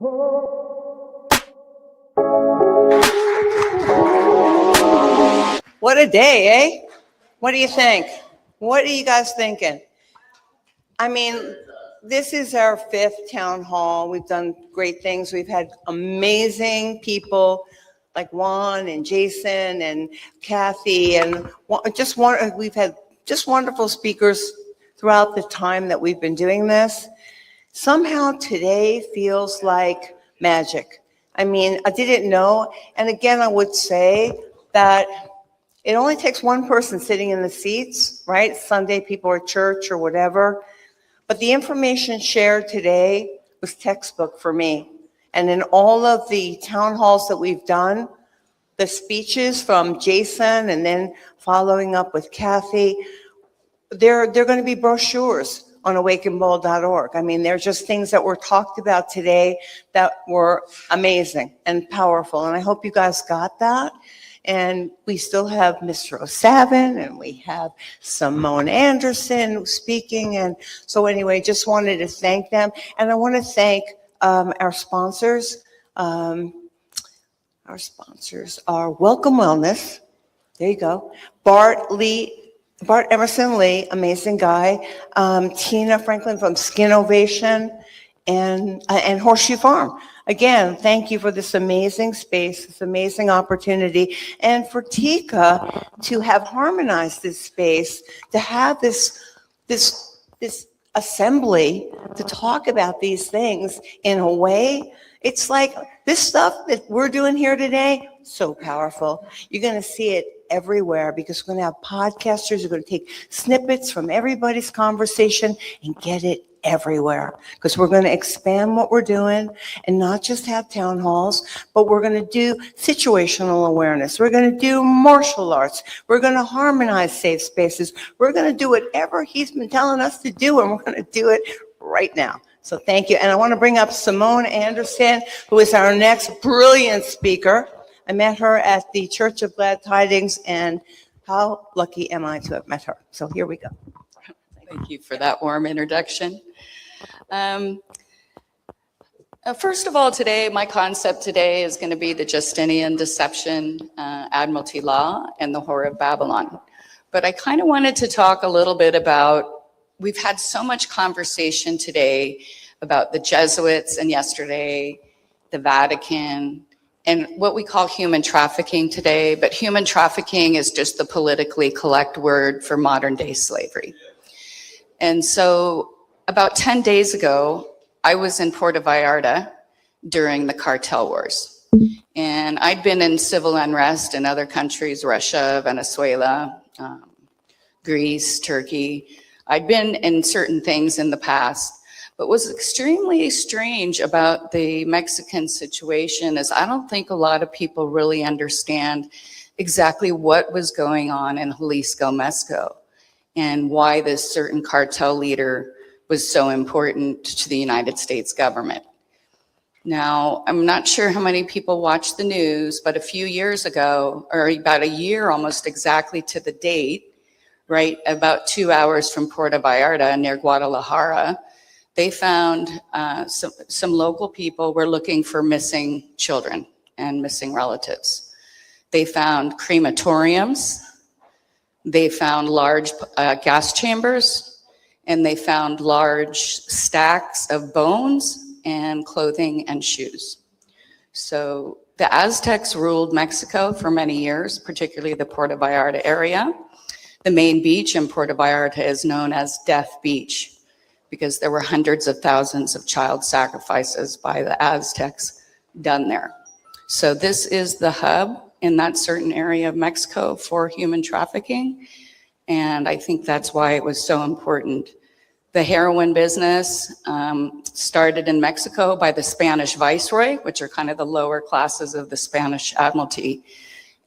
What a day, eh? What do you think? What are you guys thinking? I mean, this is our 5th town hall. We've done great things. We've had amazing people like Juan and Jason and Cathy, and we've had just wonderful speakers throughout the time that we've been doing this. Somehow today feels like magic. I mean, I didn't know. And again, I would say that it only takes one person sitting in the seats, right? Sunday people are at church or whatever. But the information shared today was textbook for me. And in all of the town halls that we've done, the speeches from Jason and then following up with Cathy, they're going to be brochures on awakenbold.org. I mean, they're just things that were talked about today that were amazing and powerful. And I hope you guys got that. And we still have Mr. O'Savin, and we have Simone Anderson speaking. And so anyway, just wanted to thank them. And I want to thank our sponsors. Our sponsors are Welcome Wellness. There you go. Bart Emerson Lee, amazing guy. Tina Franklin from Skin Ovation and Horseshoe Farm. Again, thank you for this amazing space, this amazing opportunity, and for Tika to have harmonized this space, to have this assembly to talk about these things in a way. It's like this stuff that we're doing here today, so powerful. You're going to see it everywhere because we're going to have podcasters who are going to take snippets from everybody's conversation and get it everywhere, because we're going to expand what we're doing and not just have town halls, but we're going to do situational awareness. We're going to do martial arts. We're going to harmonize safe spaces. We're going to do whatever he's been telling us to do, and we're going to do it right now. So thank you. And I want to bring up Simone Anderson, who is our next brilliant speaker. I met her at the Church of Glad Tidings, and how lucky am I to have met her. So here we go. Thank you for that warm introduction. First of all, today, my concept today is going to be the Justinian Deception, Admiralty Law, and the Whore of Babylon. But I kind of wanted to talk a little bit about, we've had so much conversation today about the Jesuits and yesterday, the Vatican, and what we call human trafficking today. But human trafficking is just the politically correct word for modern day slavery. And so about 10 days ago, I was in Puerto Vallarta during the cartel wars. And I'd been in civil unrest in other countries, Russia, Venezuela, Greece, Turkey. I'd been in certain things in the past. But what's extremely strange about the Mexican situation is I don't think a lot of people really understand exactly what was going on in Jalisco, Mexico, and why this certain cartel leader was so important to the United States government. Now, I'm not sure how many people watch the news, but a few years ago, or about a year almost exactly to the date, right, about 2 hours from Puerto Vallarta near Guadalajara, they found some local people were looking for missing children and missing relatives. They found crematoriums, they found large gas chambers, and they found large stacks of bones and clothing and shoes. So the Aztecs ruled Mexico for many years, particularly the Puerto Vallarta area. The main beach in Puerto Vallarta is known as Death Beach because there were hundreds of thousands of child sacrifices by the Aztecs done there. So this is the hub in that certain area of Mexico for human trafficking. And I think that's why it was so important. The heroin business started in Mexico by the Spanish viceroy, which are kind of the lower classes of the Spanish Admiralty.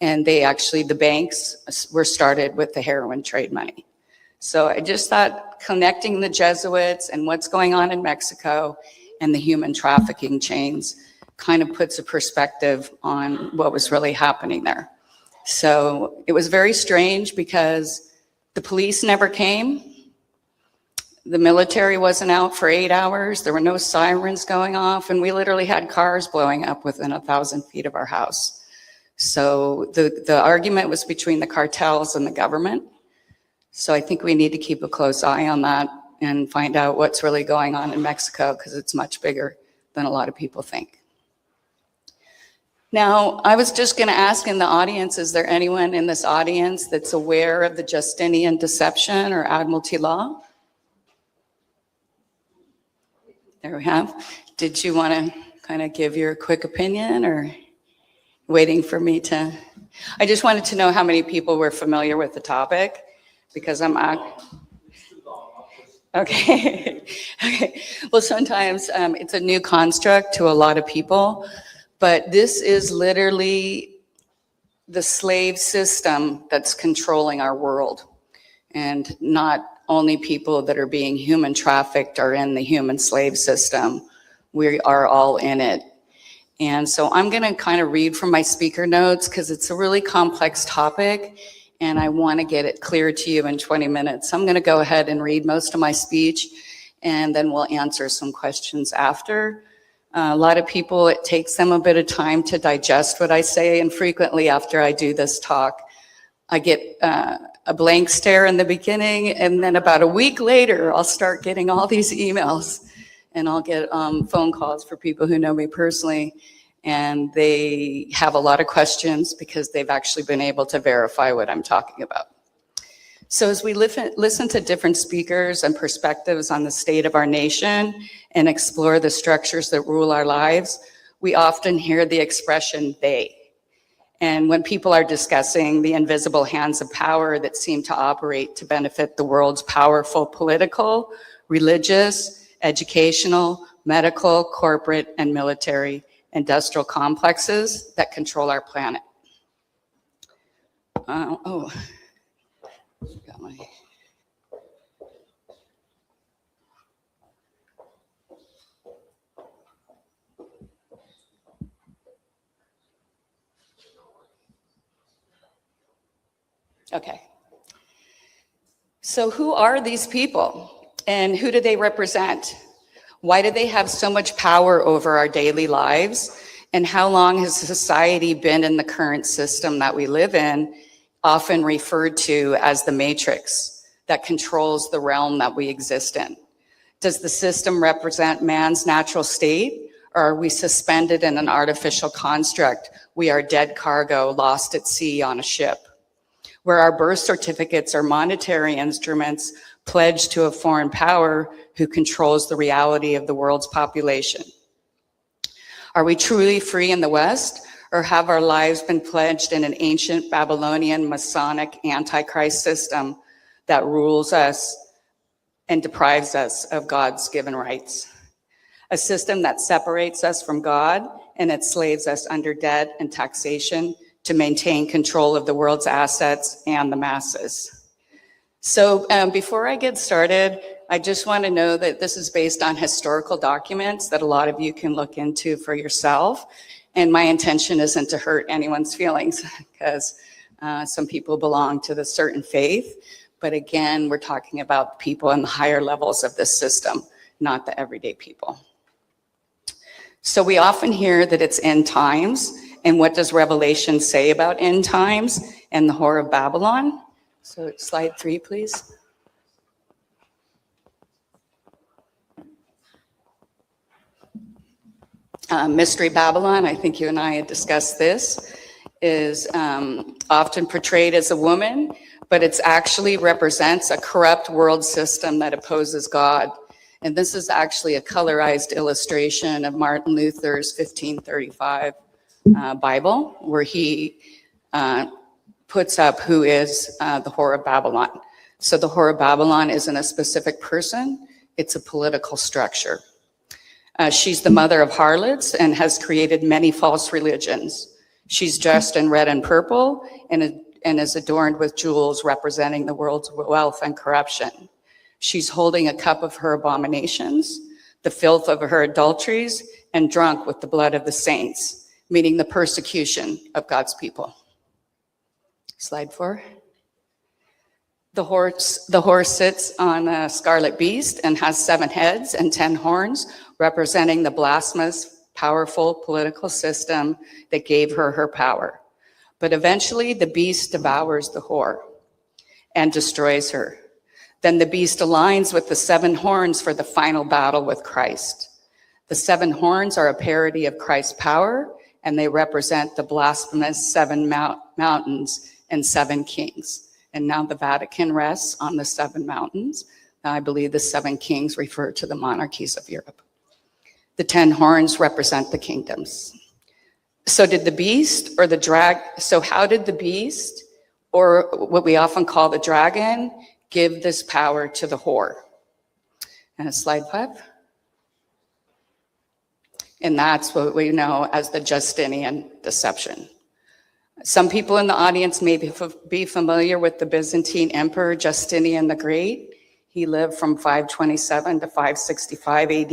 And they actually, the banks were started with the heroin trade money. So I just thought connecting the Jesuits and what's going on in Mexico and the human trafficking chains kind of puts a perspective on what was really happening there. So it was very strange because the police never came. The military wasn't out for 8 hours. There were no sirens going off, and we literally had cars blowing up within 1,000 feet of our house. So the argument was between the cartels and the government. So I think we need to keep a close eye on that and find out what's really going on in Mexico, because it's much bigger than a lot of people think. Now, I was just going to ask in the audience, is there anyone in this audience that's aware of the Justinian deception or Admiralty law? There we have. Did you want to kind of give your quick opinion, or waiting for me to? I just wanted to know how many people were familiar with the topic, because I'm okay. Okay. Well, sometimes it's a new construct to a lot of people, but this is literally the slave system that's controlling our world, and not only people that are being human trafficked are in the human slave system. We are all in it. And so I'm going to kind of read from my speaker notes, because it's a really complex topic, and I want to get it clear to you in 20 minutes. I'm going to go ahead and read most of my speech, and then we'll answer some questions after. A lot of people, it takes them a bit of time to digest what I say, and frequently after I do this talk, I get a blank stare in the beginning, and then about a week later, I'll start getting all these emails, and I'll get phone calls for people who know me personally, and they have a lot of questions because they've actually been able to verify what I'm talking about. So as we listen to different speakers and perspectives on the state of our nation and explore the structures that rule our lives, we often hear the expression "they." And when people are discussing the invisible hands of power that seem to operate to benefit the world's powerful political, religious, educational, medical, corporate, and military industrial complexes that control our planet. Got my... Okay. So who are these people, and who do they represent? Why do they have so much power over our daily lives? And how long has society been in the current system that we live in, often referred to as the matrix, that controls the realm that we exist in? Does the system represent man's natural state, or are we suspended in an artificial construct? We are dead cargo lost at sea on a ship, where our birth certificates are monetary instruments pledged to a foreign power who controls the reality of the world's population. Are we truly free in the West, or have our lives been pledged in an ancient Babylonian Masonic Antichrist system that rules us and deprives us of God's given rights? A system that separates us from God and enslaves us under debt and taxation to maintain control of the world's assets and the masses. So before I get started, I just want to know that this is based on historical documents that a lot of you can look into for yourself. And my intention isn't to hurt anyone's feelings, because some people belong to the certain faith. But again, we're talking about people in the higher levels of this system, not the everyday people. So we often hear that it's end times. And what does Revelation say about end times and the Whore of Babylon? So slide 3, please. Mystery Babylon, I think you and I had discussed this, is often portrayed as a woman, but it actually represents a corrupt world system that opposes God. And this is actually a colorized illustration of Martin Luther's 1535 Bible, where he puts up who is the Whore of Babylon. So the Whore of Babylon isn't a specific person, it's a political structure. She's the mother of harlots and has created many false religions. She's dressed in red and purple and is adorned with jewels representing the world's wealth and corruption. She's holding a cup of her abominations, the filth of her adulteries, and drunk with the blood of the saints, meaning the persecution of God's people. Slide 4. The horse sits on a scarlet beast and has 7 heads and 10 horns, representing the blasphemous, powerful political system that gave her her power. But eventually the beast devours the whore and destroys her. Then the beast aligns with the 7 horns for the final battle with Christ. The 7 horns are a parody of Christ's power, and they represent the blasphemous 7 mountains and 7 kings. And now the Vatican rests on the 7 mountains. Now I believe the 7 kings refer to the monarchies of Europe. The 10 horns represent the kingdoms. So how did the beast, or what we often call the dragon, give this power to the whore? And slide 5. And that's what we know as the Justinian deception. Some people in the audience may be familiar with the Byzantine Emperor Justinian the Great. He lived from 527 to 565 AD,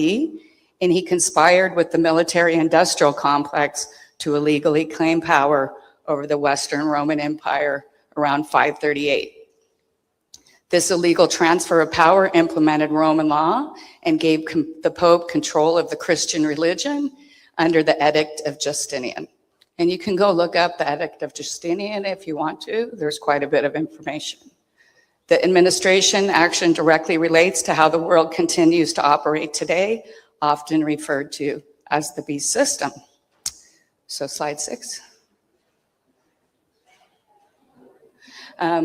and he conspired with the military-industrial complex to illegally claim power over the Western Roman Empire around 538. This illegal transfer of power implemented Roman law and gave the Pope control of the Christian religion under the Edict of Justinian. And you can go look up the Edict of Justinian if you want to. There's quite a bit of information. The administration action directly relates to how the world continues to operate today, often referred to as the beast system. So slide 6.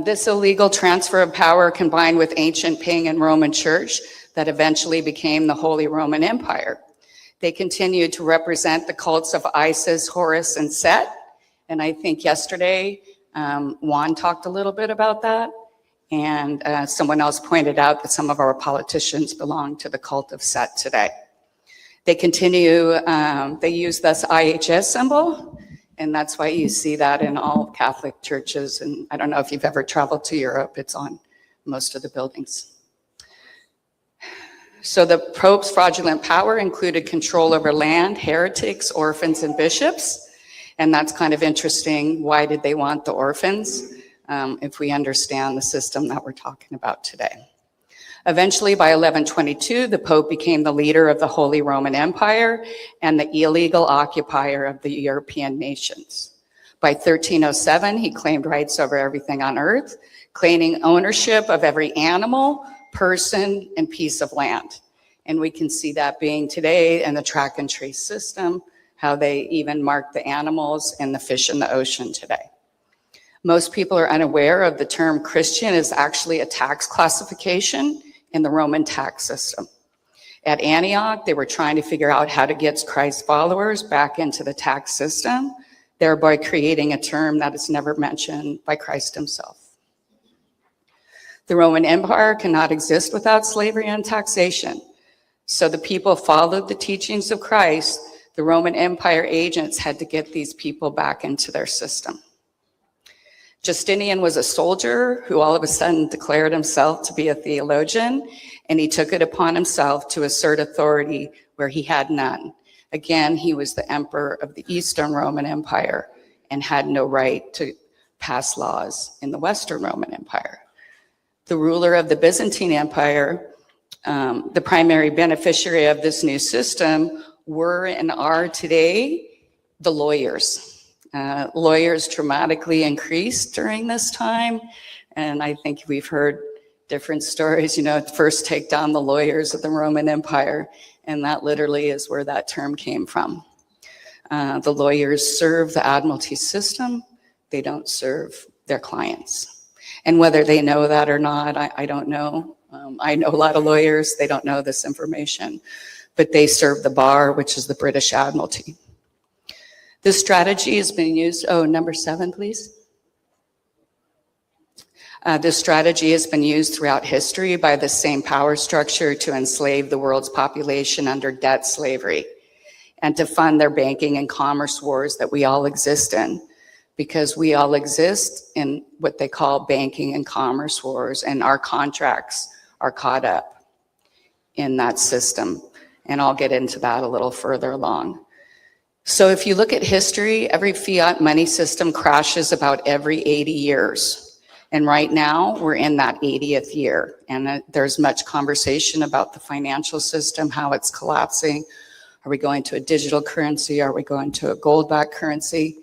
This illegal transfer of power combined with ancient pagan Roman church that eventually became the Holy Roman Empire. They continued to represent the cults of Isis, Horus, and Set. And I think yesterday, Juan talked a little bit about that. And someone else pointed out that some of our politicians belong to the cult of Set today. They use this IHS symbol. And that's why you see that in all Catholic churches. And I don't know if you've ever traveled to Europe, it's on most of the buildings. So the Pope's fraudulent power included control over land, heretics, orphans, and bishops. And that's kind of interesting. Why did they want the orphans? If we understand the system that we're talking about today. Eventually, by 1122, the Pope became the leader of the Holy Roman Empire and the illegal occupier of the European nations. By 1307, he claimed rights over everything on earth, claiming ownership of every animal, person, and piece of land. And we can see that being today in the track and trace system, how they even mark the animals and the fish in the ocean today. Most people are unaware of the term Christian is actually a tax classification in the Roman tax system. At Antioch, they were trying to figure out how to get Christ's followers back into the tax system, thereby creating a term that is never mentioned by Christ himself. The Roman Empire cannot exist without slavery and taxation. So the people followed the teachings of Christ. The Roman Empire agents had to get these people back into their system. Justinian was a soldier who all of a sudden declared himself to be a theologian, and he took it upon himself to assert authority where he had none. Again, he was the emperor of the Eastern Roman Empire and had no right to pass laws in the Western Roman Empire. The ruler of the Byzantine Empire, the primary beneficiary of this new system, were and are today the lawyers. Lawyers dramatically increased during this time, and I think we've heard different stories, first take down the lawyers of the Roman Empire, and that literally is where that term came from. The lawyers serve the admiralty system, they don't serve their clients. And whether they know that or not, I don't know. I know a lot of lawyers, they don't know this information, but they serve the bar, which is the British Admiralty. This strategy has been used, number 7, please. This strategy has been used throughout history by the same power structure to enslave the world's population under debt slavery and to fund their banking and commerce wars that we all exist in, because we all exist in what they call banking and commerce wars, and our contracts are caught up in that system. And I'll get into that a little further along. So if you look at history, every fiat money system crashes about every 80 years. And right now, we're in that 80th year. And there's much conversation about the financial system, how it's collapsing. Are we going to a digital currency? Are we going to a gold-backed currency?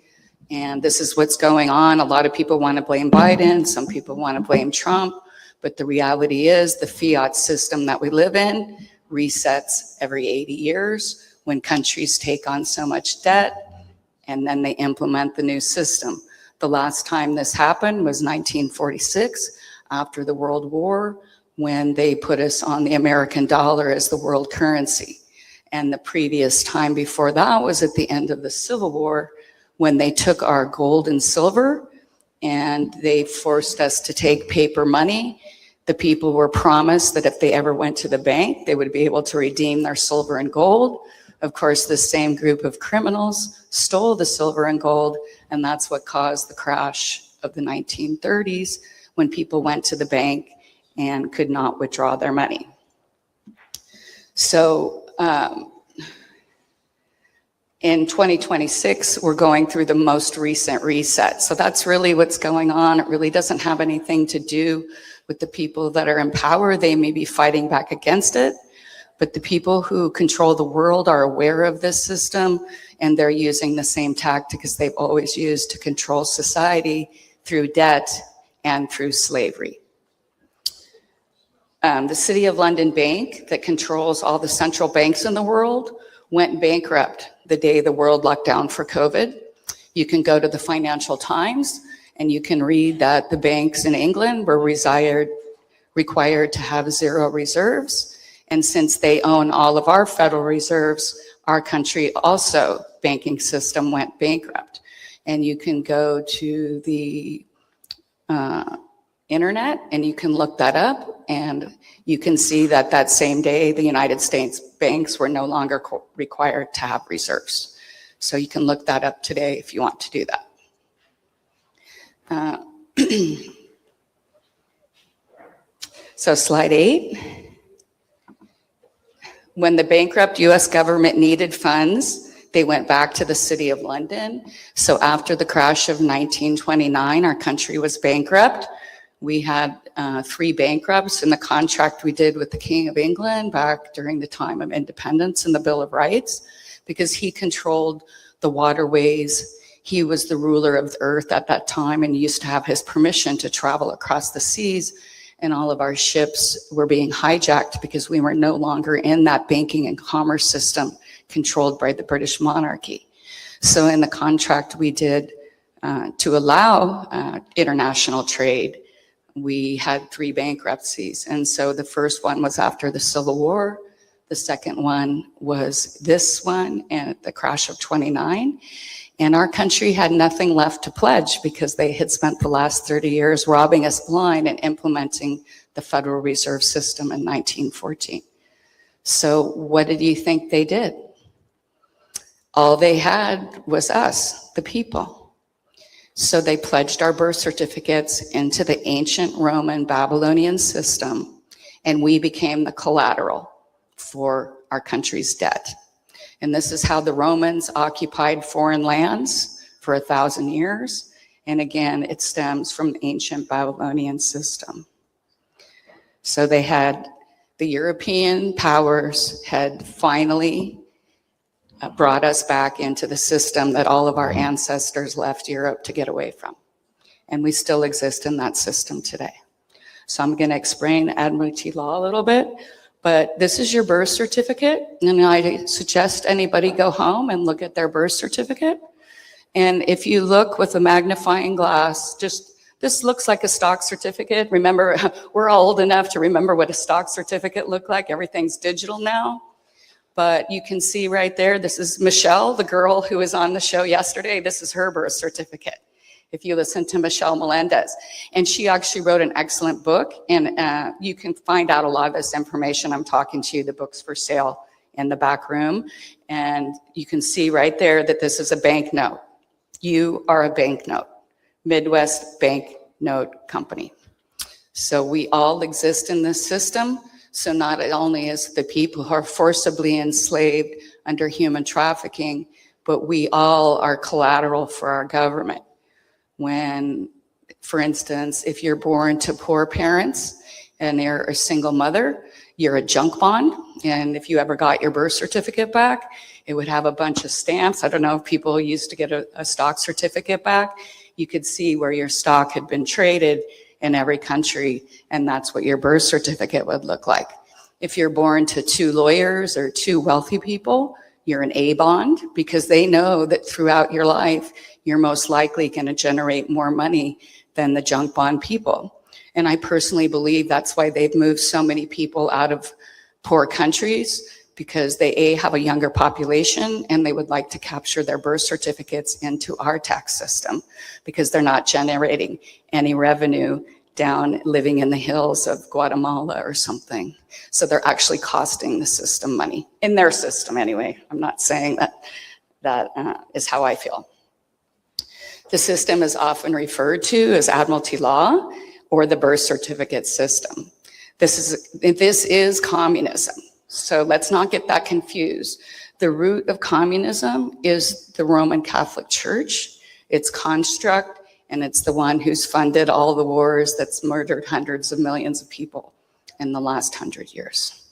And this is what's going on. A lot of people want to blame Biden. Some people want to blame Trump. But the reality is the fiat system that we live in resets every 80 years when countries take on so much debt, and then they implement the new system. The last time this happened was 1946, after the World War, when they put us on the American dollar as the world currency. And the previous time before that was at the end of the Civil War, when they took our gold and silver and they forced us to take paper money. The people were promised that if they ever went to the bank, they would be able to redeem their silver and gold. Of course, the same group of criminals stole the silver and gold, and that's what caused the crash of the 1930s, when people went to the bank and could not withdraw their money. So in 2026, we're going through the most recent reset. So that's really what's going on. It really doesn't have anything to do with the people that are in power. They may be fighting back against it, but the people who control the world are aware of this system, and they're using the same tactics they've always used to control society through debt and through slavery. The City of London Bank, that controls all the central banks in the world, went bankrupt the day the world locked down for COVID. You can go to the Financial Times and you can read that the banks in England were required to have zero reserves. And since they own all of our federal reserves, our country also, banking system, went bankrupt. And you can go to the internet and you can look that up, and you can see that that same day the United States banks were no longer required to have reserves. So you can look that up today if you want to do that. So slide 8. When the bankrupt US government needed funds, they went back to the City of London. So after the crash of 1929, our country was bankrupt. We had 3 bankrupts in the contract we did with the King of England back during the time of independence in the Bill of Rights, because he controlled the waterways. He was the ruler of the earth at that time and used to have his permission to travel across the seas. And all of our ships were being hijacked because we were no longer in that banking and commerce system controlled by the British monarchy. So in the contract we did to allow international trade, we had 3 bankruptcies. And so the first one was after the Civil War. The second one was this one, and the crash of 29. And our country had nothing left to pledge because they had spent the last 30 years robbing us blind and implementing the Federal Reserve System in 1914. So what did you think they did? All they had was us, the people. So they pledged our birth certificates into the ancient Roman Babylonian system, and we became the collateral for our country's debt. And this is how the Romans occupied foreign lands for 1,000 years. And again, it stems from the ancient Babylonian system. So they had, the European powers had finally brought us back into the system that all of our ancestors left Europe to get away from. And we still exist in that system today. So I'm going to explain Admiralty law a little bit, but this is your birth certificate. And I suggest anybody go home and look at their birth certificate. And if you look with a magnifying glass, this looks like a stock certificate. Remember, we're all old enough to remember what a stock certificate looked like. Everything's digital now. But you can see right there, this is Michelle, the girl who was on the show yesterday. This is her birth certificate, if you listen to Michelle Melendez. And she actually wrote an excellent book, and you can find out a lot of this information. I'm talking to you, the book's for sale in the back room. And you can see right there that this is a banknote. You are a banknote, Midwest Bank Note Company. So we all exist in this system. So not only is the people who are forcibly enslaved under human trafficking, but we all are collateral for our government. When For instance, if you're born to poor parents and you're a single mother, you're a junk bond. And if you ever got your birth certificate back, it would have a bunch of stamps. I don't know if people used to get a stock certificate back. You could see where your stock had been traded in every country, and that's what your birth certificate would look like. If you're born to two lawyers or two wealthy people, you're an A bond, because they know that throughout your life, you're most likely going to generate more money than the junk bond people. And I personally believe that's why they've moved so many people out of poor countries, because they A, have a younger population, and they would like to capture their birth certificates into our tax system, because they're not generating any revenue down living in the hills of Guatemala or something. So they're actually costing the system money, in their system anyway. I'm not saying that is how I feel. The system is often referred to as Admiralty law or the birth certificate system. This is communism. So let's not get that confused. The root of communism is the Roman Catholic Church, its construct, and it's the one who's funded all the wars that's murdered hundreds of millions of people in the last 100 years.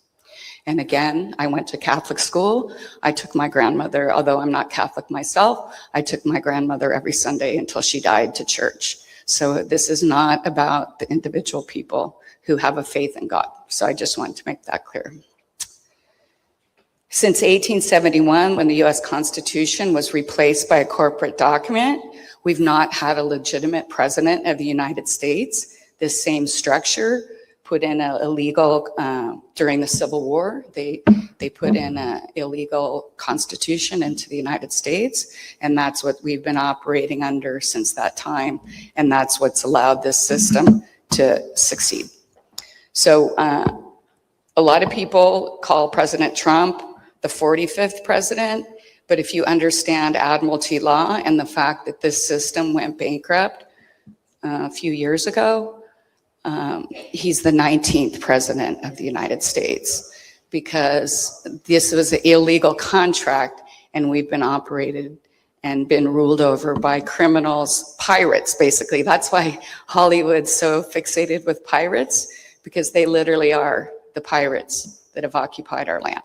And again, I went to Catholic school. I took my grandmother, although I'm not Catholic myself, I took my grandmother every Sunday until she died to church. So this is not about the individual people who have a faith in God. So I just wanted to make that clear. Since 1871, when the US Constitution was replaced by a corporate document, we've not had a legitimate president of the United States. This same structure put in a illegal, during the Civil War, they put in an illegal constitution into the United States, and that's what we've been operating under since that time, and that's what's allowed this system to succeed. So a lot of people call President Trump the 45th president, but if you understand Admiralty law and the fact that this system went bankrupt a few years ago, he's the 19th president of the United States, because this was an illegal contract and we've been operated and been ruled over by criminals, pirates, basically. That's why Hollywood's so fixated with pirates, because they literally are the pirates that have occupied our land.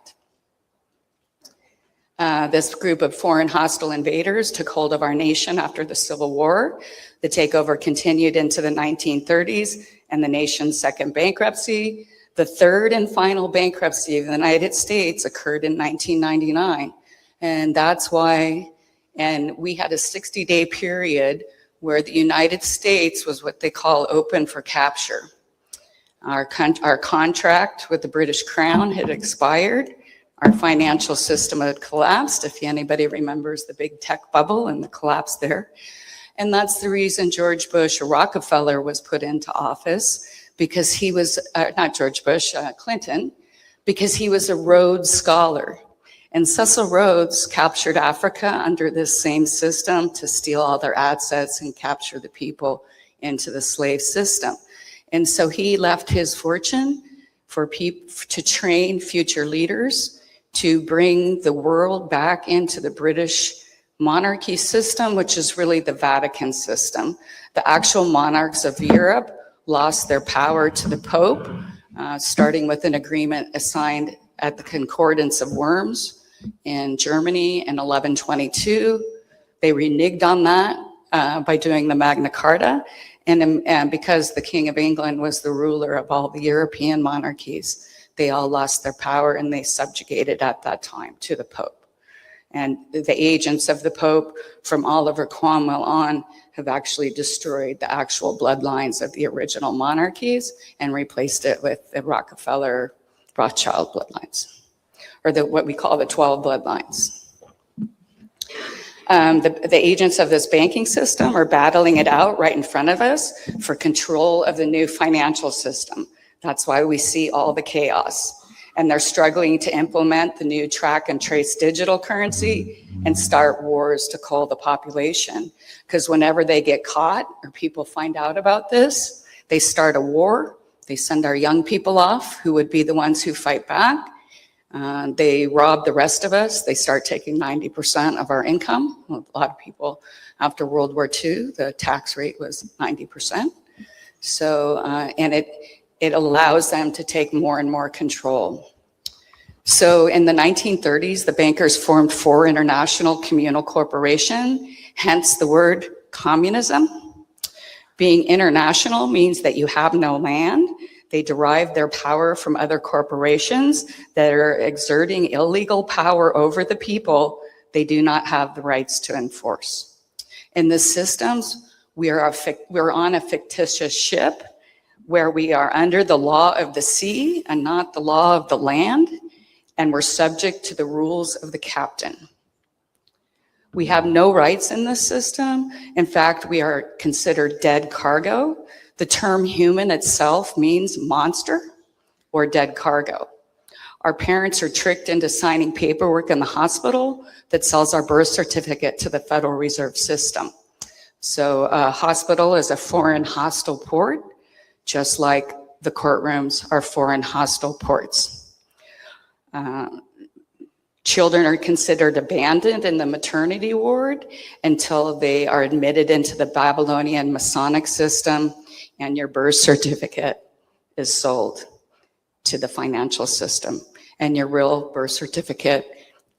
This group of foreign hostile invaders took hold of our nation after the Civil War. The takeover continued into the 1930s and the nation's second bankruptcy. The third and final bankruptcy of the United States occurred in 1999. And that's why, and we had a 60-day period where the United States was what they call open for capture. Our contract with the British Crown had expired. Our financial system had collapsed, if anybody remembers the big tech bubble and the collapse there. And that's the reason George Bush, or Rockefeller, was put into office, because he was, not George Bush, Clinton, because he was a Rhodes Scholar. And Cecil Rhodes captured Africa under this same system to steal all their assets and capture the people into the slave system. And so he left his fortune for people to train future leaders, to bring the world back into the British monarchy system, which is really the Vatican system. The actual monarchs of Europe lost their power to the Pope, starting with an agreement assigned at the Concordance of Worms in Germany in 1122. They reneged on that by doing the Magna Carta, and because the King of England was the ruler of all the European monarchies, they all lost their power and they subjugated at that time to the Pope. And the agents of the Pope from Oliver Cromwell on have actually destroyed the actual bloodlines of the original monarchies and replaced it with the Rockefeller, Rothschild bloodlines, or what we call the 12 bloodlines. The agents of this banking system are battling it out right in front of us for control of the new financial system. That's why we see all the chaos. And they're struggling to implement the new track and trace digital currency and start wars to cull the population. Because whenever they get caught or people find out about this, they start a war. They send our young people off, who would be the ones who fight back. They rob the rest of us. They start taking 90% of our income. A lot of people after World War II, the tax rate was 90%. So, and it allows them to take more and more control. So in the 1930s, the bankers formed 4 international communal corporations, hence the word communism. Being international means that you have no land. They derive their power from other corporations that are exerting illegal power over the people they do not have the rights to enforce. In the systems, we're on a fictitious ship where we are under the law of the sea and not the law of the land, and we're subject to the rules of the captain. We have no rights in this system. In fact, we are considered dead cargo. The term human itself means monster or dead cargo. Our parents are tricked into signing paperwork in the hospital that sells our birth certificate to the Federal Reserve System. So a hospital is a foreign hostile port, just like the courtrooms are foreign hostile ports. Children are considered abandoned in the maternity ward until they are admitted into the Babylonian Masonic system, and your birth certificate is sold to the financial system. And your real birth certificate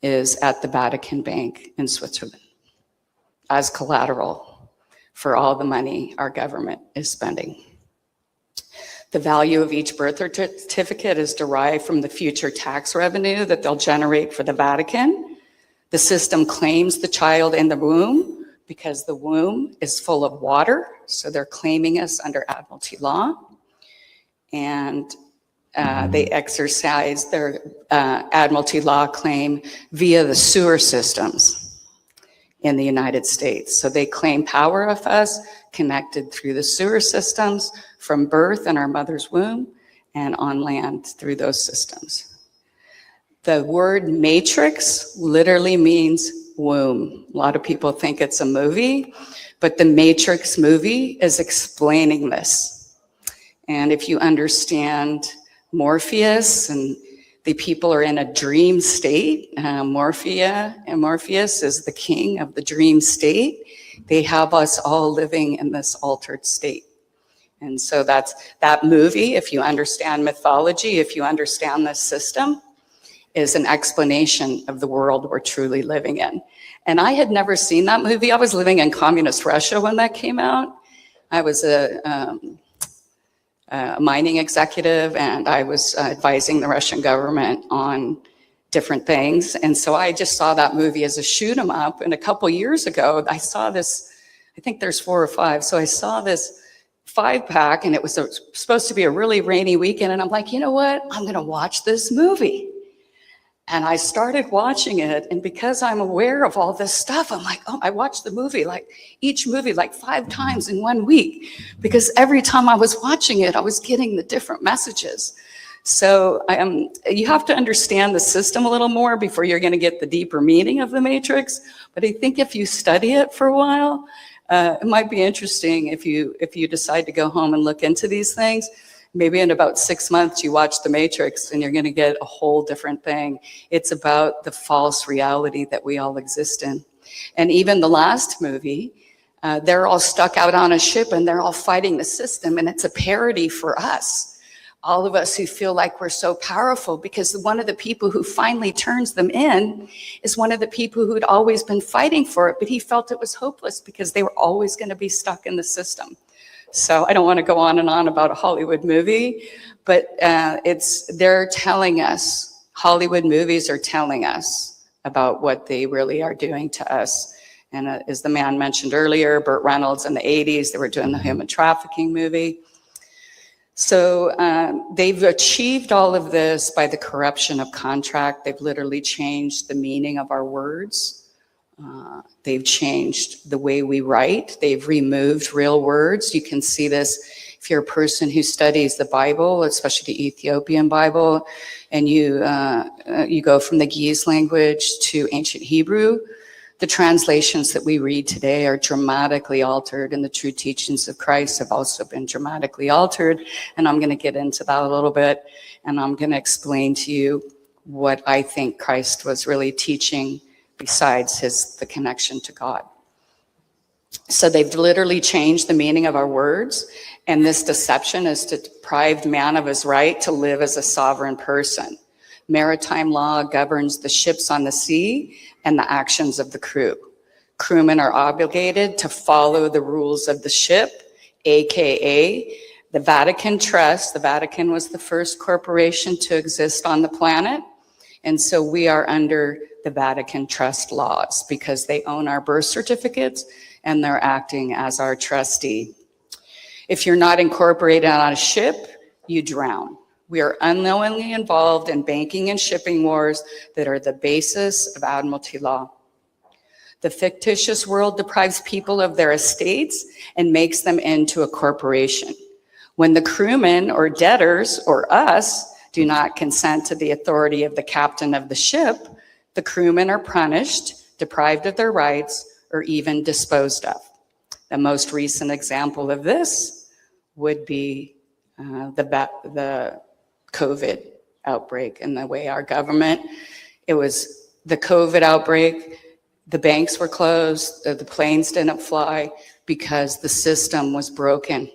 is at the Vatican Bank in Switzerland as collateral for all the money our government is spending. The value of each birth certificate is derived from the future tax revenue that they'll generate for the Vatican. The system claims the child in the womb because the womb is full of water, so they're claiming us under Admiralty law. And they exercise their Admiralty law claim via the sewer systems in the United States. So they claim power of us connected through the sewer systems from birth in our mother's womb and on land through those systems. The word matrix literally means womb. A lot of people think it's a movie, but the Matrix movie is explaining this. And if you understand Morpheus, and the people are in a dream state, Morpheus is the king of the dream state. They have us all living in this altered state. And so that's that movie, if you understand mythology, if you understand this system, is an explanation of the world we're truly living in. And I had never seen that movie. I was living in communist Russia when that came out. I was a mining executive, and I was advising the Russian government on different things. And so I just saw that movie as a shoot 'em up. And a couple years ago, I saw this, I think there's 4 or 5. So I saw this 5-pack, and it was supposed to be a really rainy weekend. And I'm like, you know what? I'm going to watch this movie. And I started watching it, and because I'm aware of all this stuff, I'm like, oh, I watched the movie, each movie 5 times in 1 week, because every time I was watching it, I was getting the different messages. So you have to understand the system a little more before you're going to get the deeper meaning of the Matrix. But I think if you study it for a while, it might be interesting if you decide to go home and look into these things. Maybe in about 6 months, you watch The Matrix and you're going to get a whole different thing. It's about the false reality that we all exist in. And even the last movie, they're all stuck out on a ship and they're all fighting the system. And it's a parody for us, all of us who feel like we're so powerful, because one of the people who finally turns them in is one of the people who'd always been fighting for it, but he felt it was hopeless because they were always going to be stuck in the system. So I don't want to go on and on about a Hollywood movie, but they're telling us, Hollywood movies are telling us about what they really are doing to us. And as the man mentioned earlier, Burt Reynolds in the 80s, they were doing the human trafficking movie. So they've achieved all of this by the corruption of contract. They've literally changed the meaning of our words. They've changed the way we write. They've removed real words. You can see this if you're a person who studies the Bible, especially the Ethiopian Bible, and you go from the Ge'ez language to ancient Hebrew. The translations that we read today are dramatically altered, and the true teachings of Christ have also been dramatically altered. And I'm going to get into that a little bit, and I'm going to explain to you what I think Christ was really teaching besides the connection to God. So they've literally changed the meaning of our words, and this deception is to deprive man of his right to live as a sovereign person. Maritime law governs the ships on the sea and the actions of the crew. Crewmen are obligated to follow the rules of the ship, AKA the Vatican Trust. The Vatican was the first corporation to exist on the planet. And so we are under the Vatican Trust laws because they own our birth certificates and they're acting as our trustee. If you're not incorporated on a ship, you drown. We are unknowingly involved in banking and shipping wars that are the basis of Admiralty law. The fictitious world deprives people of their estates and makes them into a corporation. When the crewmen or debtors or us do not consent to the authority of the captain of the ship, the crewmen are punished, deprived of their rights, or even disposed of. The most recent example of this would be the COVID outbreak and the way our government, it was the COVID outbreak. The banks were closed, the planes didn't fly because the system was broken.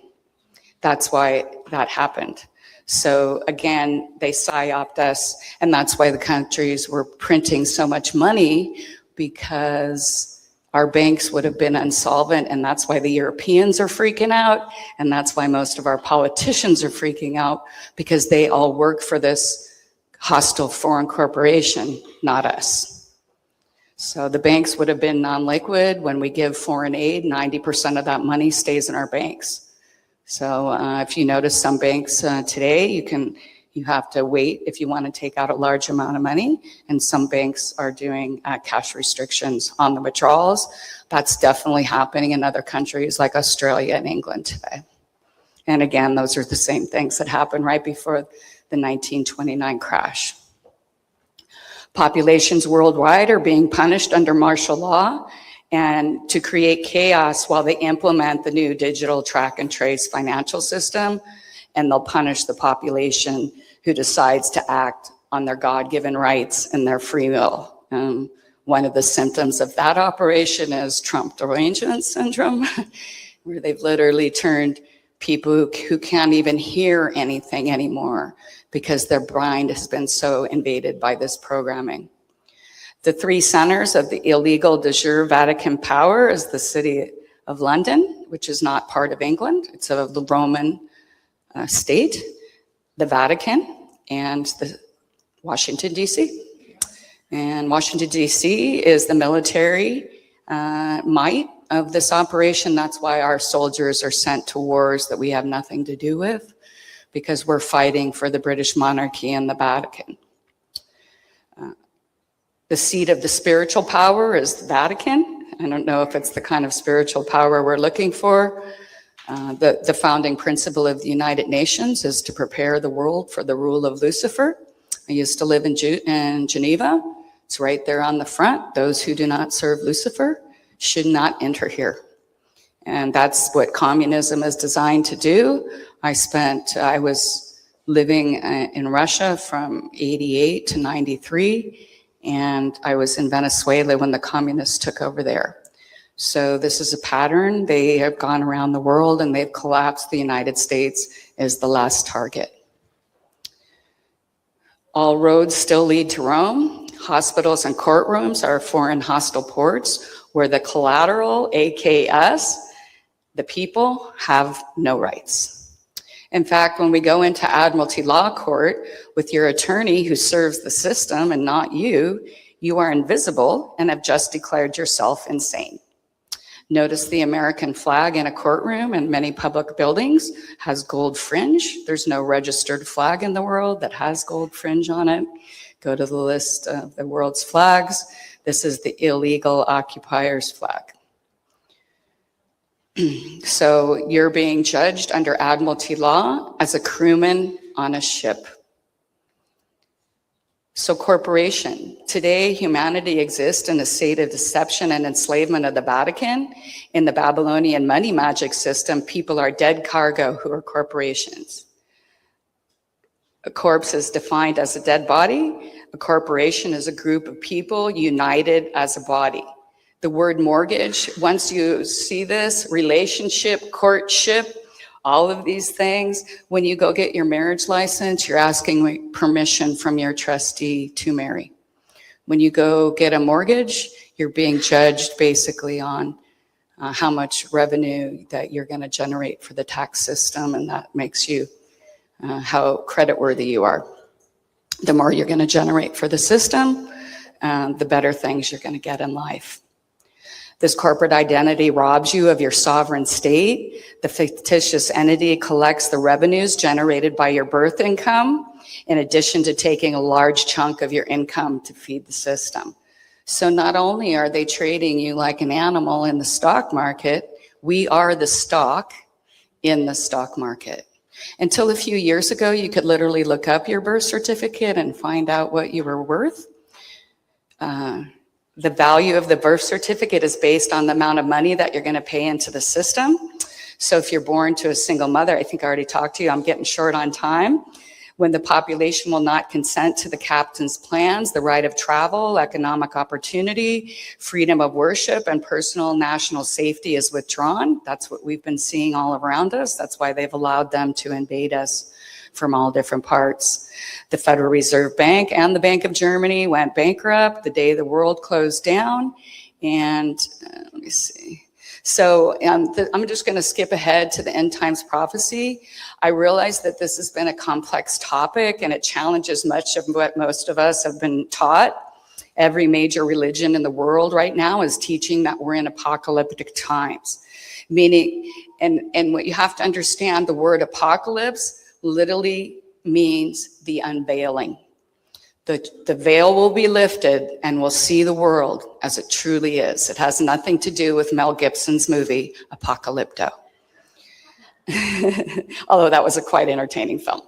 That's why that happened. So again, they psyoped us, and that's why the countries were printing so much money, because our banks would have been insolvent, and that's why the Europeans are freaking out, and that's why most of our politicians are freaking out, because they all work for this hostile foreign corporation, not us. So the banks would have been non-liquid. When we give foreign aid, 90% of that money stays in our banks. So if you notice some banks today, you have to wait if you want to take out a large amount of money, and some banks are doing cash restrictions on the withdrawals. That's definitely happening in other countries like Australia and England today. And again, those are the same things that happened right before the 1929 crash. Populations worldwide are being punished under martial law and to create chaos while they implement the new digital track and trace financial system, and they'll punish the population who decides to act on their God-given rights and their free will. One of the symptoms of that operation is Trump derangement syndrome, where they've literally turned people who can't even hear anything anymore because their mind has been so invaded by this programming. The three centers of the illegal de jure Vatican power is the City of London, which is not part of England. It's a Roman state, the Vatican, and the Washington, D.C. And Washington, D.C. is the military might of this operation. That's why our soldiers are sent to wars that we have nothing to do with, because we're fighting for the British monarchy and the Vatican. The seat of the spiritual power is the Vatican. I don't know if it's the kind of spiritual power we're looking for. The founding principle of the United Nations is to prepare the world for the rule of Lucifer. I used to live in Geneva. It's right there on the front. Those who do not serve Lucifer should not enter here. And that's what communism is designed to do. I was living in Russia from 88 to 93, and I was in Venezuela when the communists took over there. So this is a pattern. They have gone around the world and they've collapsed the United States as the last target. All roads still lead to Rome. Hospitals and courtrooms are foreign hostile ports where the collateral, aka us, the people, have no rights. In fact, when we go into Admiralty Law Court with your attorney who serves the system and not you, you are invisible and have just declared yourself insane. Notice the American flag in a courtroom and many public buildings has gold fringe. There's no registered flag in the world that has gold fringe on it. Go to the list of the world's flags. This is the illegal occupier's flag. So you're being judged under Admiralty law as a crewman on a ship. So corporation. Today, humanity exists in a state of deception and enslavement of the Vatican. In the Babylonian money magic system, people are dead cargo who are corporations. A corpse is defined as a dead body. A corporation is a group of people united as a body. The word mortgage, once you see this, relationship, courtship, all of these things, when you go get your marriage license, you're asking permission from your trustee to marry. When you go get a mortgage, you're being judged basically on how much revenue that you're going to generate for the tax system, and that makes you how creditworthy you are. The more you're going to generate for the system, the better things you're going to get in life. This corporate identity robs you of your sovereign state. The fictitious entity collects the revenues generated by your birth income, in addition to taking a large chunk of your income to feed the system. So not only are they trading you like an animal in the stock market, we are the stock in the stock market. Until a few years ago, you could literally look up your birth certificate and find out what you were worth. The value of the birth certificate is based on the amount of money that you're going to pay into the system. So if you're born to a single mother, I think I already talked to you, I'm getting short on time. When the population will not consent to the captain's plans, the right of travel, economic opportunity, freedom of worship, and personal national safety is withdrawn. That's what we've been seeing all around us. That's why they've allowed them to invade us from all different parts. The Federal Reserve Bank and the Bank of Germany went bankrupt the day the world closed down. And let me see. So I'm just going to skip ahead to the end times prophecy. I realize that this has been a complex topic and it challenges much of what most of us have been taught. Every major religion in the world right now is teaching that we're in apocalyptic times. Meaning, and what you have to understand, the word apocalypse literally means the unveiling. The veil will be lifted and we'll see the world as it truly is. It has nothing to do with Mel Gibson's movie, Apocalypto. Although that was a quite entertaining film.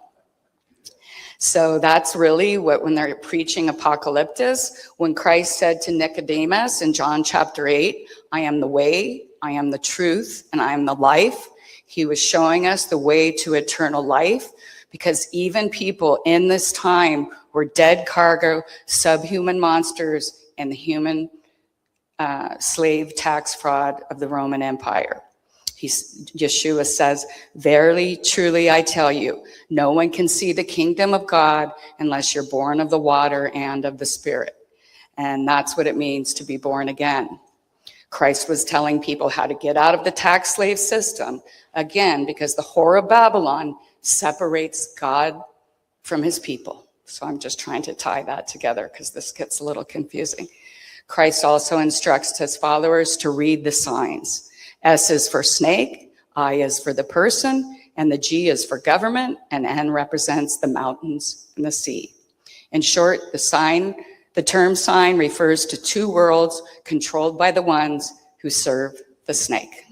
So that's really what, when they're preaching apocalyptus, when Christ said to Nicodemus in John chapter 8, I am the way, I am the truth, and I am the life. He was showing us the way to eternal life, because even people in this time were dead cargo, subhuman monsters, and the human slave tax fraud of the Roman Empire. Yeshua says, verily, truly, I tell you, no one can see the kingdom of God unless you're born of the water and of the Spirit. And that's what it means to be born again. Christ was telling people how to get out of the tax slave system, again, because the whore of Babylon separates God from his people. So I'm just trying to tie that together because this gets a little confusing. Christ also instructs his followers to read the signs. S is for snake, I is for the person, and the G is for government, and N represents the mountains and the sea. In short, the term sign refers to two worlds controlled by the ones who serve the snake.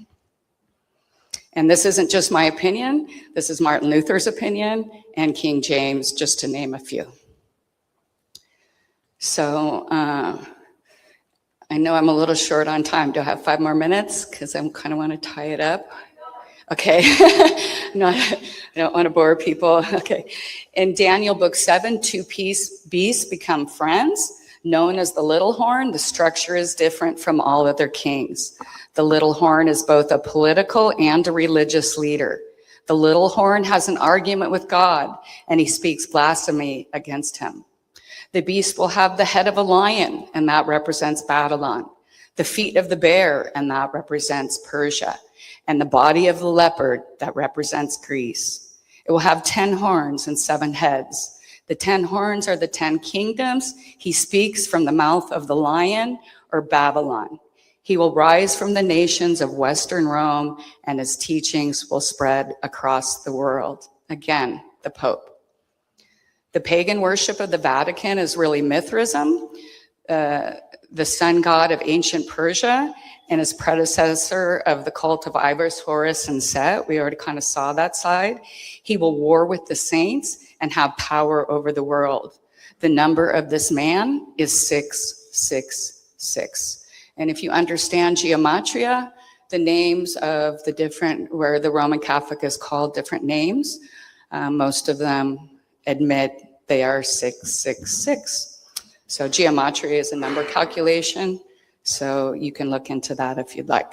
And this isn't just my opinion. This is Martin Luther's opinion and King James, just to name a few. So I know I'm a little short on time. Do I have 5 more minutes? Because I kind of want to tie it up. Okay. No, I don't want to bore people. Okay. In Daniel book 7, 2 beasts become friends. Known as the little horn, the structure is different from all other kings. The little horn is both a political and a religious leader. The little horn has an argument with God, and he speaks blasphemy against him. The beast will have the head of a lion, and that represents Babylon. The feet of the bear, and that represents Persia. And the body of the leopard, that represents Greece. It will have 10 horns and 7 heads. The 10 horns are the 10 kingdoms. He speaks from the mouth of the lion, or Babylon. He will rise from the nations of Western Rome, and his teachings will spread across the world. Again, the Pope. The pagan worship of the Vatican is really Mithraism, the sun god of ancient Persia, and his predecessor of the cult of Isis, Horus, and Set. We already kind of saw that side. He will war with the saints and have power over the world. The number of this man is 666. And if you understand gematria, the names of the different, where the Roman Catholic is called different names, most of them admit they are 666. So geometry is a number calculation, so you can look into that if you'd like.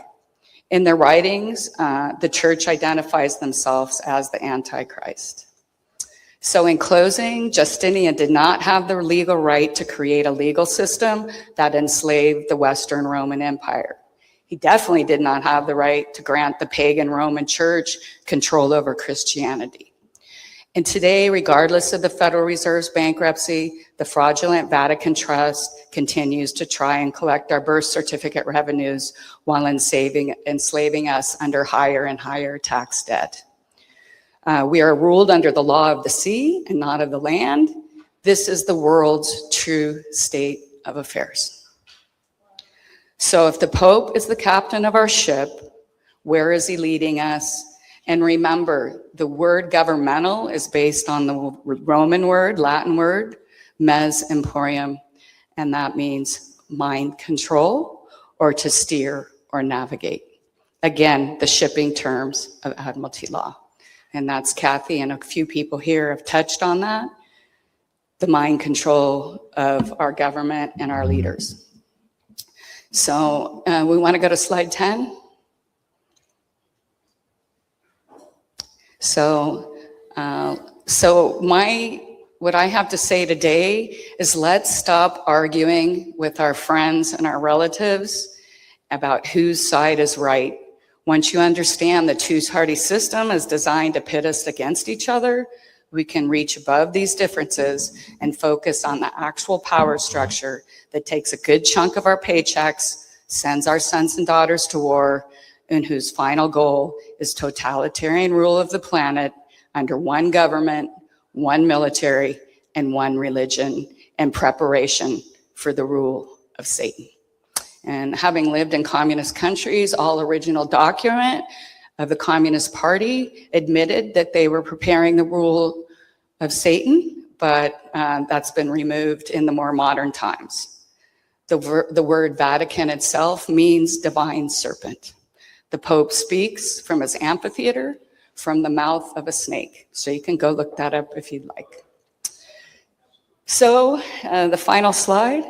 In their writings, the church identifies themselves as the Antichrist. So in closing, Justinian did not have the legal right to create a legal system that enslaved the Western Roman Empire. He definitely did not have the right to grant the pagan Roman Church control over Christianity. And today, regardless of the Federal Reserve's bankruptcy, the fraudulent Vatican Trust continues to try and collect our birth certificate revenues while enslaving us under higher and higher tax debt. We are ruled under the law of the sea and not of the land. This is the world's true state of affairs. So if the Pope is the captain of our ship, where is he leading us? And remember, the word governmental is based on the Roman word, Latin word, mes emporium, and that means mind control or to steer or navigate. Again, the shipping terms of Admiralty law. And that's Cathy and a few people here have touched on that, the mind control of our government and our leaders. So we want to go to slide 10. So what I have to say today is let's stop arguing with our friends and our relatives about whose side is right. Once you understand the two-party system is designed to pit us against each other, we can reach above these differences and focus on the actual power structure that takes a good chunk of our paychecks, sends our sons and daughters to war, and whose final goal is totalitarian rule of the planet under one government, one military, and one religion, and preparation for the rule of Satan. And having lived in communist countries, all original document of the Communist Party admitted that they were preparing the rule of Satan, but that's been removed in the more modern times. The word Vatican itself means divine serpent. The Pope speaks from his amphitheater, from the mouth of a snake. So you can go look that up if you'd like. So the final slide.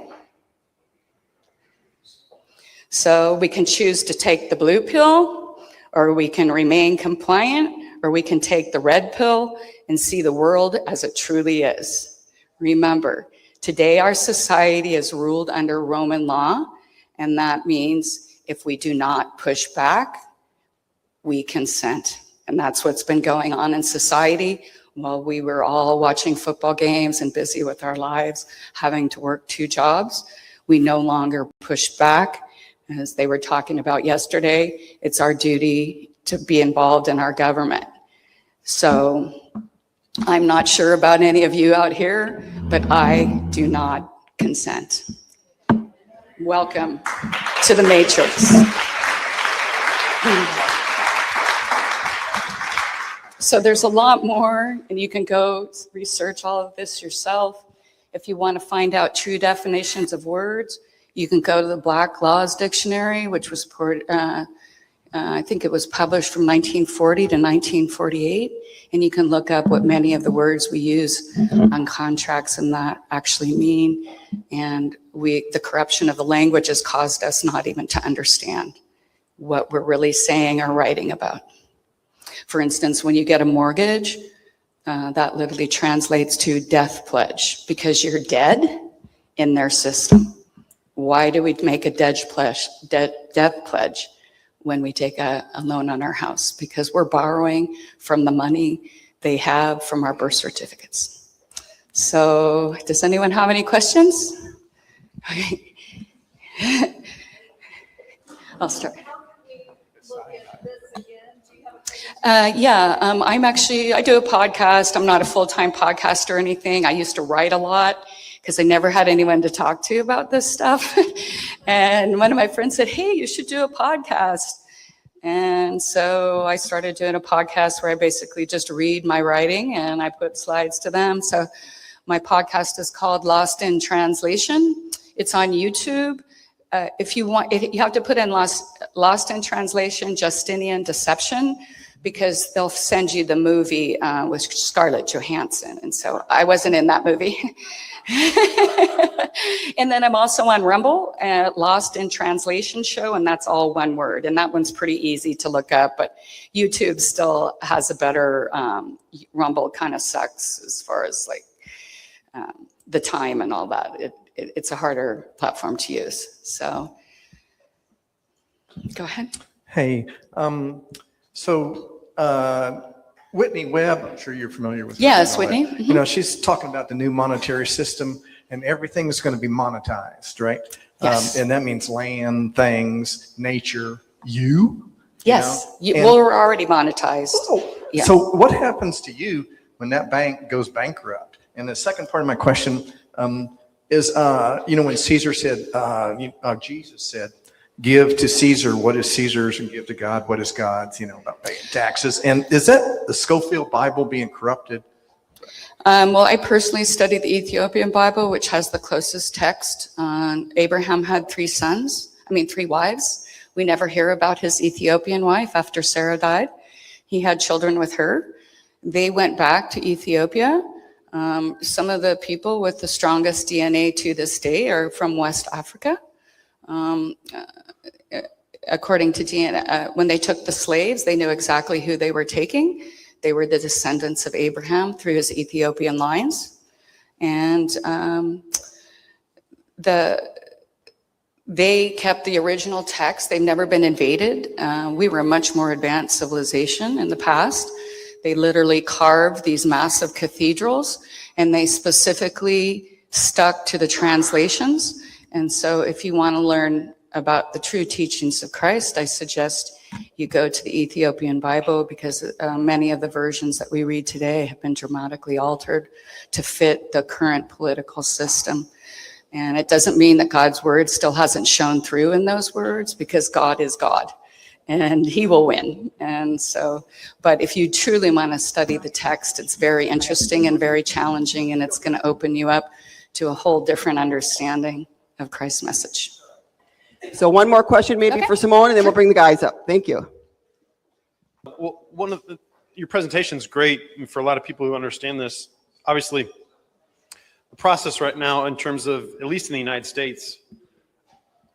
So we can choose to take the blue pill, or we can remain compliant, or we can take the red pill and see the world as it truly is. Remember, today our society is ruled under Roman law, and that means if we do not push back, we consent. And that's what's been going on in society while we were all watching football games and busy with our lives, having to work 2 jobs. We no longer push back. As they were talking about yesterday, it's our duty to be involved in our government. So I'm not sure about any of you out here, but I do not consent. Welcome to the Matrix. So there's a lot more, and you can go research all of this yourself. If you want to find out true definitions of words, you can go to the Black Laws Dictionary, which was, I think it was published from 1940 to 1948, and you can look up what many of the words we use on contracts and that actually mean. And the corruption of the language has caused us not even to understand what we're really saying or writing about. For instance, when you get a mortgage, that literally translates to death pledge because you're dead in their system. Why do we make a death pledge when we take a loan on our house? Because we're borrowing from the money they have from our birth certificates. So does anyone have any questions? I'll start. I do a podcast. I'm not a full-time podcaster or anything. I used to write a lot because I never had anyone to talk to about this stuff. And one of my friends said, hey, you should do a podcast. And so I started doing a podcast where I basically just read my writing and I put slides to them. So my podcast is called Lost in Translation. It's on YouTube. If you want, you have to put in Lost in Translation, Justinian Deception, because they'll send you the movie with Scarlett Johansson. And so I wasn't in that movie. And then I'm also on Rumble, Lost in Translation show, and that's all one word. And that one's pretty easy to look up, but YouTube still has a better, Rumble kind of sucks as far as like the time and all that. It's a harder platform to use. So go ahead. Hey, Whitney Webb, I'm sure you're familiar with her. Yes, and all that. Whitney. You know, she's talking about the new monetary system and everything's going to be monetized, right? Yes. And that means land, things, nature, you. Yes, you know? we're already monetized. Oh, Yeah. so what happens to you when that bank goes bankrupt? And the second part of my question is, you know, when Caesar said, Jesus said, give to Caesar what is Caesar's and give to God what is God's, you know, about paying taxes. And is that the Schofield Bible being corrupted? Well, I personally studied the Ethiopian Bible, which has the closest text. Abraham had three wives. We never hear about his Ethiopian wife after Sarah died. He had children with her. They went back to Ethiopia. Some of the people with the strongest DNA to this day are from West Africa. According to DNA, when they took the slaves, they knew exactly who they were taking. They were the descendants of Abraham through his Ethiopian lines. And they kept the original text. They've never been invaded. We were a much more advanced civilization in the past. They literally carved these massive cathedrals, and they specifically stuck to the translations. And so if you want to learn about the true teachings of Christ, I suggest you go to the Ethiopian Bible, because many of the versions that we read today have been dramatically altered to fit the current political system. And it doesn't mean that God's word still hasn't shown through in those words, because God is God and he will win. And so, but if you truly want to study the text, it's very interesting and very challenging, and it's going to open you up to a whole different understanding of Christ's message. So one more question maybe for Simone, and then we'll bring the guys up. Thank you. Well, your presentation is great. And for a lot of people who understand this, obviously, the process right now in terms of, at least in the United States,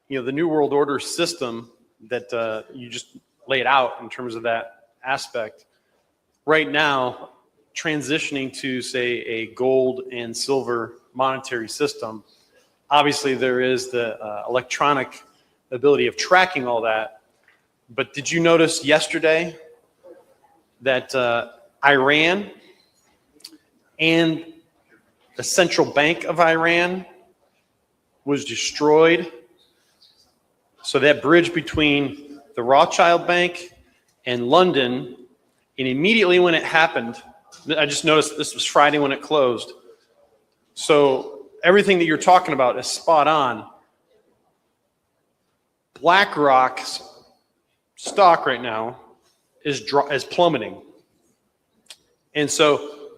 you know, the New World Order system that you just laid out in terms of that aspect, right now, transitioning to, say, a gold and silver monetary system, obviously there is the electronic ability of tracking all that. But did you notice yesterday that Iran and the central bank of Iran was destroyed? So that bridge between the Rothschild Bank and London, and immediately when it happened, I just noticed this was Friday when it closed. So everything that you're talking about is spot on. BlackRock's stock right now is plummeting. And so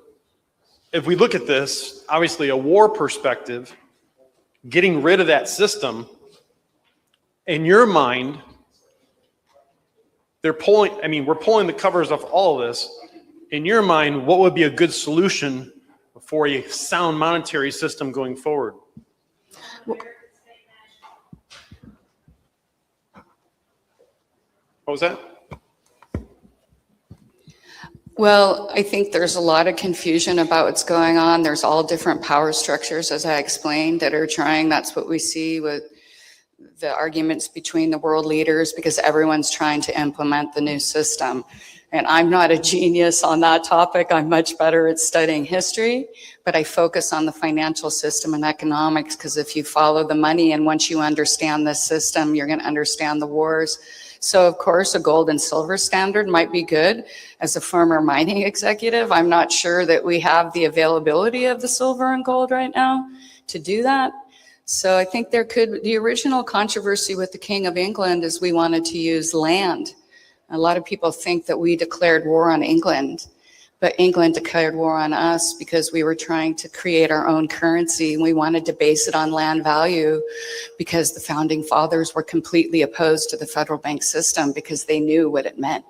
if we look at this, obviously a war perspective, getting rid of that system, in your mind, we're pulling the covers off all of this. In your mind, what would be a good solution for a sound monetary system going forward? What was that? Well, I think there's a lot of confusion about what's going on. There's all different power structures, as I explained, that are trying. That's what we see with the arguments between the world leaders, because everyone's trying to implement the new system. And I'm not a genius on that topic. I'm much better at studying history, but I focus on the financial system and economics, because if you follow the money and once you understand this system, you're going to understand the wars. So of course, a gold and silver standard might be good. As a former mining executive, I'm not sure that we have the availability of the silver and gold right now to do that. So I think the original controversy with the King of England is we wanted to use land. A lot of people think that we declared war on England, but England declared war on us because we were trying to create our own currency, and we wanted to base it on land value, because the founding fathers were completely opposed to the federal bank system because they knew what it meant.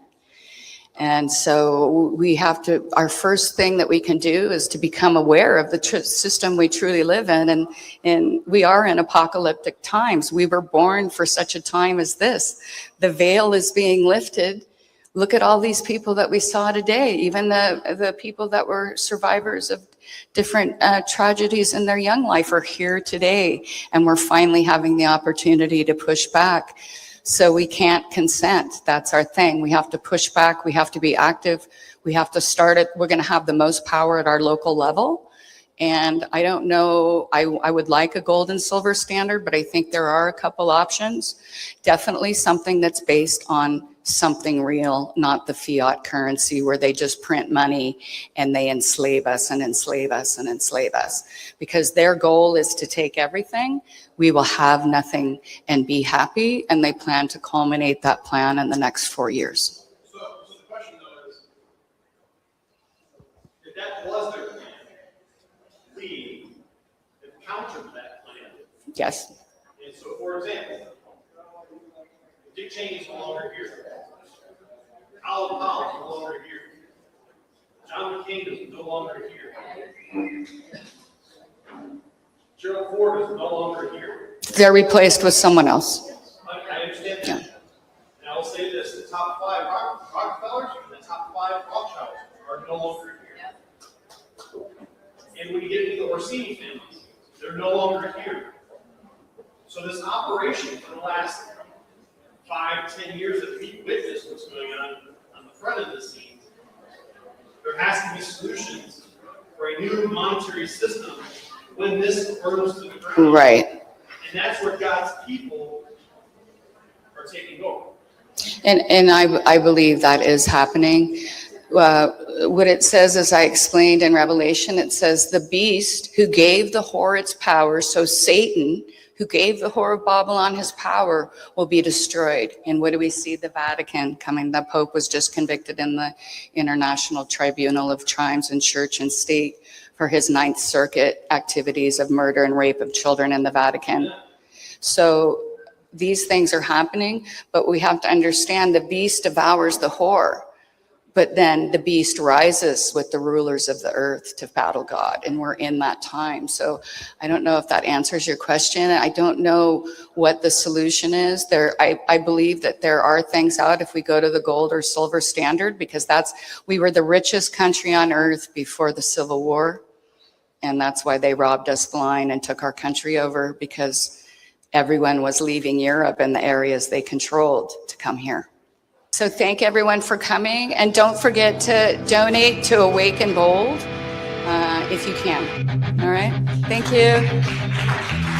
And so we have to, our first thing that we can do is to become aware of the system we truly live in. And we are in apocalyptic times. We were born for such a time as this. The veil is being lifted. Look at all these people that we saw today, even the people that were survivors of different tragedies in their young life are here today. And we're finally having the opportunity to push back. So we can't consent. That's our thing. We have to push back. We have to be active. We have to start it. We're going to have the most power at our local level. And I don't know, I would like a gold and silver standard, but I think there are a couple options. Definitely something that's based on something real, not the fiat currency where they just print money and they enslave us and enslave us and enslave us. Because their goal is to take everything, we will have nothing and be happy, and they plan to culminate that plan in the next 4 years. So the question though is, if that was their plan, we have countered that plan. Yes. And so, for example, Dick Cheney's no longer here. Al Powell's no longer here. John McCain is no longer here. Gerald Ford is no longer here. They're replaced with someone else. I understand that. Yeah. And I will say this, the top 5 Rockefellers and the top 5 Rothschilds are no longer here. And when you get into the Orsini families, they're no longer here. So this operation for the last 5-10 years that we've witnessed what's going on the front of the scenes, there has to be solutions for a new monetary system when this burns to the ground. Right. And that's where God's people are taking over. And I believe that is happening. What it says, as I explained in Revelation, it says the beast who gave the whore its power, so Satan, who gave the whore of Babylon his power, will be destroyed. And what do we see? The Vatican coming. The Pope was just convicted in the International Tribunal of Crimes in Church and State for his Ninth Circuit activities of murder and rape of children in the Vatican. So these things are happening, but we have to understand the beast devours the whore. But then the beast rises with the rulers of the earth to battle God, and we're in that time. So I don't know if that answers your question. I don't know what the solution is. I believe that there are things out if we go to the gold or silver standard, because we were the richest country on earth before the Civil War, and that's why they robbed us blind and took our country over, because everyone was leaving Europe and the areas they controlled to come here. So thank everyone for coming, and don't forget to donate to Awaken Bold if you can. All right, thank you.